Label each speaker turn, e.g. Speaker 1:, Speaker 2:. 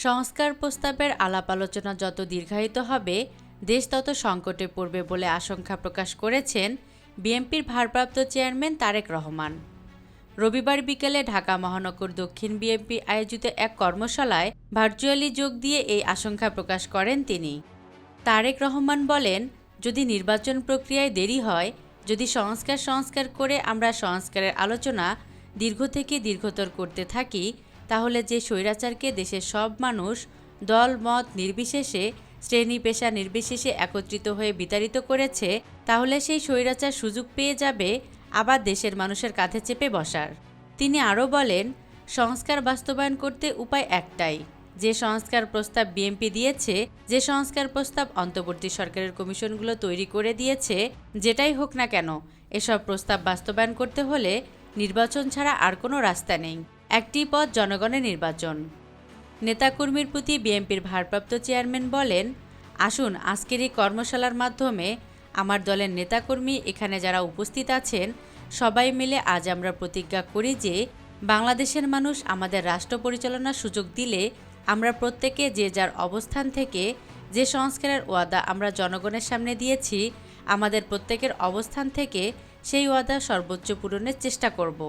Speaker 1: সংস্কার প্রস্তাবের আলাপ আলোচনা যত দীর্ঘায়িত হবে দেশ তত সংকটে পড়বে বলে আশঙ্কা প্রকাশ করেছেন বিএনপির ভারপ্রাপ্ত চেয়ারম্যান তারেক রহমান। রবিবার বিকেলে ঢাকা মহানগর দক্ষিণ বিএনপি আয়োজিত এক কর্মশালায় ভার্চুয়ালি যোগ দিয়ে এই আশঙ্কা প্রকাশ করেন তিনি। তারেক রহমান বলেন, যদি নির্বাচন প্রক্রিয়ায় দেরি হয়, যদি সংস্কার করে আমরা সংস্কারের আলোচনা দীর্ঘ থেকে দীর্ঘতর করতে থাকি, তাহলে যে স্বৈরাচারকে দেশের সব মানুষ দল মত নির্বিশেষে শ্রেণী পেশা নির্বিশেষে একত্রিত হয়ে বিতাড়িত করেছে, তাহলে সেই স্বৈরাচার সুযোগ পেয়ে যাবে আবার দেশের মানুষের কাঁধে চেপে বসার। তিনি আরও বলেন, সংস্কার বাস্তবায়ন করতে উপায় একটাই, যে সংস্কার প্রস্তাব বিএনপি দিয়েছে, যে সংস্কার প্রস্তাব অন্তর্বর্তী সরকারের কমিশনগুলো তৈরি করে দিয়েছে, যেটাই হোক না কেন, এসব প্রস্তাব বাস্তবায়ন করতে হলে নির্বাচন ছাড়া আর কোনো রাস্তা নেই। একটি পথ জনগণের নির্বাচন। নেতাকর্মীর প্রতি বিএনপির ভারপ্রাপ্ত চেয়ারম্যান বলেন, আসুন আজকের এই কর্মশালার মাধ্যমে আমার দলের নেতাকর্মী এখানে যারা উপস্থিত আছেন সবাই মিলে আজ আমরা প্রতিজ্ঞা করি যে বাংলাদেশের মানুষ আমাদের রাষ্ট্র পরিচালনার সুযোগ দিলে আমরা প্রত্যেকে যে যার অবস্থান থেকে যে সংস্কারের ওয়াদা আমরা জনগণের সামনে দিয়েছি, আমাদের প্রত্যেকের অবস্থান থেকে সেই ওয়াদা সর্বোচ্চ পূরণের চেষ্টা করব।